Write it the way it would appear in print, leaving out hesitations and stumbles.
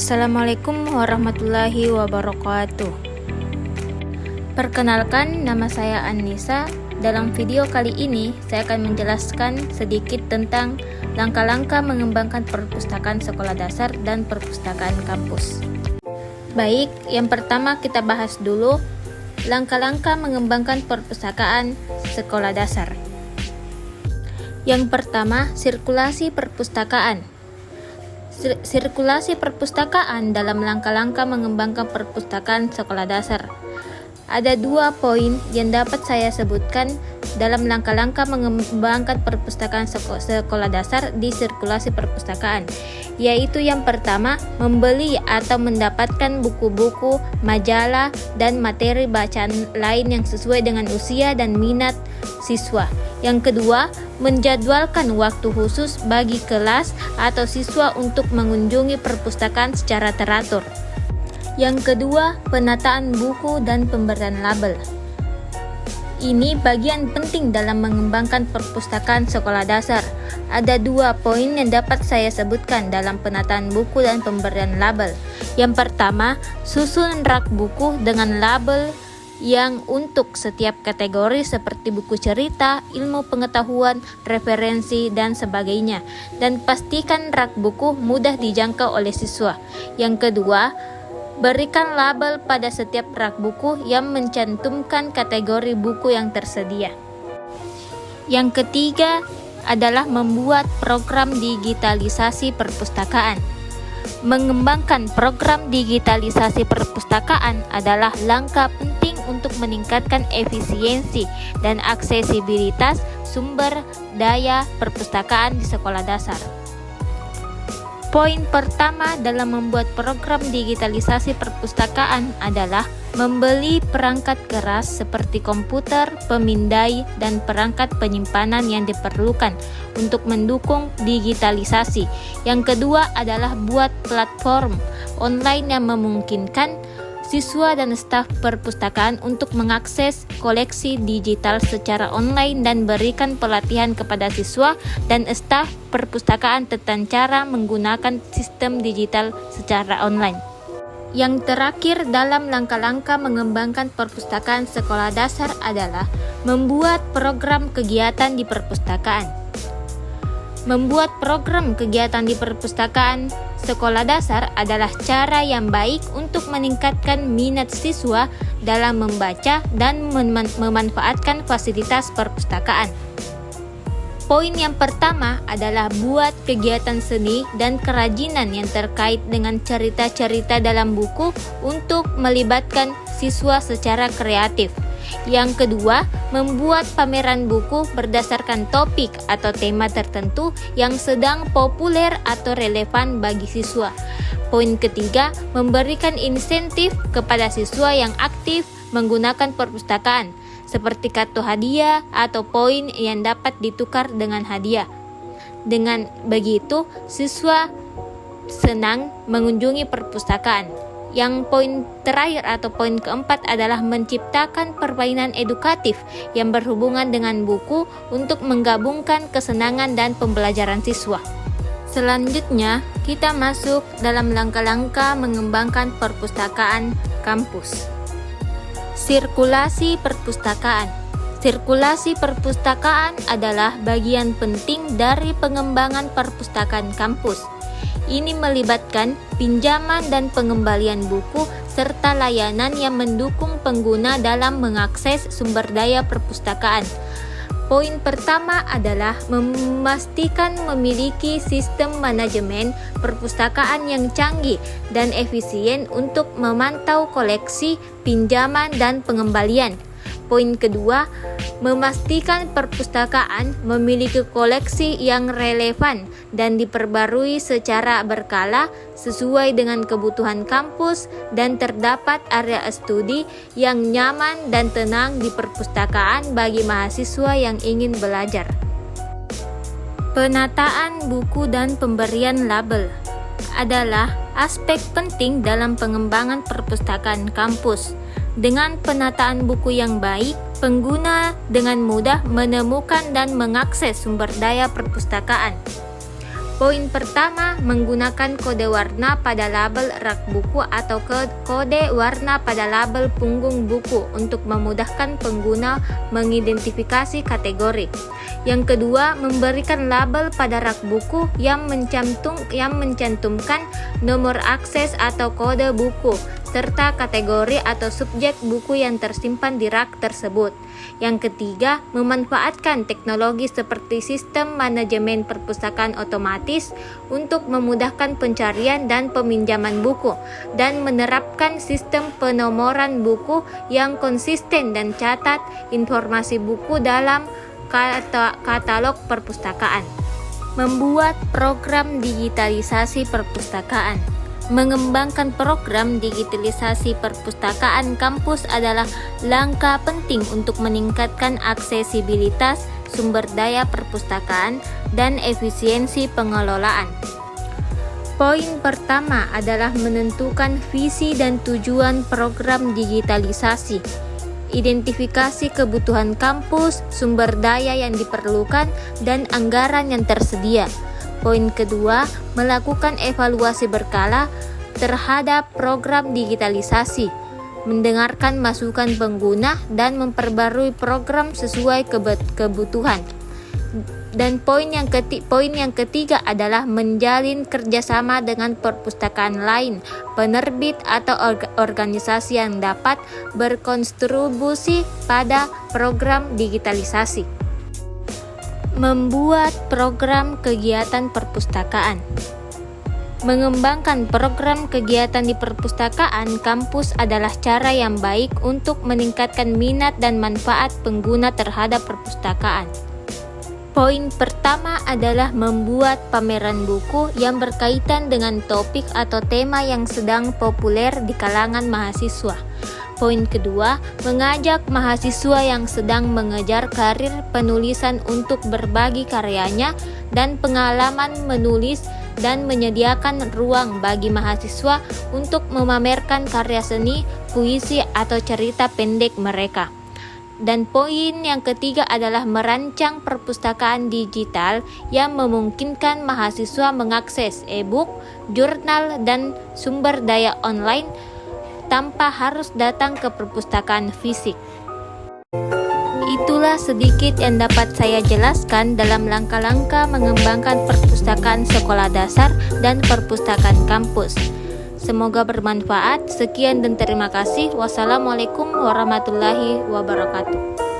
Assalamualaikum warahmatullahi wabarakatuh. Perkenalkan, nama saya Annisa. Dalam video kali ini, saya akan menjelaskan sedikit tentang langkah-langkah mengembangkan perpustakaan sekolah dasar dan perpustakaan kampus. Baik, yang pertama kita bahas dulu langkah-langkah mengembangkan perpustakaan sekolah dasar. Yang pertama, sirkulasi perpustakaan. Sirkulasi perpustakaan dalam langkah-langkah mengembangkan perpustakaan sekolah dasar. Ada 2 poin yang dapat saya sebutkan dalam langkah-langkah mengembangkan perpustakaan sekolah dasar di sirkulasi perpustakaan, yaitu yang pertama, membeli atau mendapatkan buku-buku, majalah, dan materi bacaan lain yang sesuai dengan usia dan minat siswa. Yang kedua, menjadwalkan waktu khusus bagi kelas atau siswa untuk mengunjungi perpustakaan secara teratur. Yang kedua, penataan buku dan pemberian label. Ini bagian penting dalam mengembangkan perpustakaan sekolah dasar. Ada 2 poin yang dapat saya sebutkan dalam penataan buku dan pemberian label. Yang pertama, susun rak buku dengan label yang untuk setiap kategori seperti buku cerita, ilmu pengetahuan, referensi, dan sebagainya. Dan pastikan rak buku mudah dijangkau oleh siswa. Yang kedua, berikan label pada setiap rak buku yang mencantumkan kategori buku yang tersedia. Yang ketiga adalah membuat program digitalisasi perpustakaan. Mengembangkan program digitalisasi perpustakaan adalah langkah penting untuk meningkatkan efisiensi dan aksesibilitas sumber daya perpustakaan di sekolah dasar. Poin pertama dalam membuat program digitalisasi perpustakaan adalah membeli perangkat keras seperti komputer, pemindai, dan perangkat penyimpanan yang diperlukan untuk mendukung digitalisasi. Yang kedua adalah buat platform online yang memungkinkan siswa dan staf perpustakaan untuk mengakses koleksi digital secara online dan berikan pelatihan kepada siswa dan staf perpustakaan tentang cara menggunakan sistem digital secara online. Yang terakhir dalam langkah-langkah mengembangkan perpustakaan sekolah dasar adalah membuat program kegiatan di perpustakaan. Membuat program kegiatan di perpustakaan sekolah dasar adalah cara yang baik untuk meningkatkan minat siswa dalam membaca dan memanfaatkan fasilitas perpustakaan. Poin yang pertama adalah buat kegiatan seni dan kerajinan yang terkait dengan cerita-cerita dalam buku untuk melibatkan siswa secara kreatif. Yang kedua, membuat pameran buku berdasarkan topik atau tema tertentu yang sedang populer atau relevan bagi siswa. Poin ketiga, memberikan insentif kepada siswa yang aktif menggunakan perpustakaan, seperti kartu hadiah atau poin yang dapat ditukar dengan hadiah. Dengan begitu, siswa senang mengunjungi perpustakaan. Yang poin terakhir atau poin keempat adalah menciptakan permainan edukatif yang berhubungan dengan buku untuk menggabungkan kesenangan dan pembelajaran siswa. Selanjutnya, kita masuk dalam langkah-langkah mengembangkan perpustakaan kampus. Sirkulasi perpustakaan. Sirkulasi perpustakaan adalah bagian penting dari pengembangan perpustakaan kampus. Ini melibatkan pinjaman dan pengembalian buku serta layanan yang mendukung pengguna dalam mengakses sumber daya perpustakaan. Poin pertama adalah memastikan memiliki sistem manajemen perpustakaan yang canggih dan efisien untuk memantau koleksi, pinjaman, dan pengembalian. Poin kedua, memastikan perpustakaan memiliki koleksi yang relevan dan diperbarui secara berkala sesuai dengan kebutuhan kampus dan terdapat area studi yang nyaman dan tenang di perpustakaan bagi mahasiswa yang ingin belajar. Penataan buku dan pemberian label adalah aspek penting dalam pengembangan perpustakaan kampus. Dengan penataan buku yang baik, pengguna dengan mudah menemukan dan mengakses sumber daya perpustakaan. Poin pertama, menggunakan kode warna pada label rak buku atau kode warna pada label punggung buku untuk memudahkan pengguna mengidentifikasi kategori. Yang kedua, memberikan label pada rak buku yang mencantumkan nomor akses atau kode buku, serta kategori atau subjek buku yang tersimpan di rak tersebut. Yang ketiga, memanfaatkan teknologi seperti sistem manajemen perpustakaan otomatis untuk memudahkan pencarian dan peminjaman buku, dan menerapkan sistem penomoran buku yang konsisten dan catat informasi buku dalam katalog perpustakaan. Membuat program digitalisasi perpustakaan. Mengembangkan program digitalisasi perpustakaan kampus adalah langkah penting untuk meningkatkan aksesibilitas sumber daya perpustakaan dan efisiensi pengelolaan. Poin pertama adalah menentukan visi dan tujuan program digitalisasi. Identifikasi kebutuhan kampus, sumber daya yang diperlukan, dan anggaran yang tersedia. Poin kedua, melakukan evaluasi berkala terhadap program digitalisasi, mendengarkan masukan pengguna, dan memperbarui program sesuai kebutuhan. Dan poin yang ketiga adalah menjalin kerjasama dengan perpustakaan lain, penerbit, atau organisasi yang dapat berkontribusi pada program digitalisasi. Membuat program kegiatan perpustakaan. Mengembangkan program kegiatan di perpustakaan kampus adalah cara yang baik untuk meningkatkan minat dan manfaat pengguna terhadap perpustakaan. Poin pertama adalah membuat pameran buku yang berkaitan dengan topik atau tema yang sedang populer di kalangan mahasiswa. Poin kedua, mengajak mahasiswa yang sedang mengejar karir penulisan untuk berbagi karyanya dan pengalaman menulis, dan menyediakan ruang bagi mahasiswa untuk memamerkan karya seni, puisi, atau cerita pendek mereka. Dan poin yang ketiga adalah merancang perpustakaan digital yang memungkinkan mahasiswa mengakses e-book, jurnal, dan sumber daya online tanpa harus datang ke perpustakaan fisik. Itulah sedikit yang dapat saya jelaskan dalam langkah-langkah mengembangkan perpustakaan sekolah dasar dan perpustakaan kampus. Semoga bermanfaat. Sekian dan terima kasih. Wassalamualaikum warahmatullahi wabarakatuh.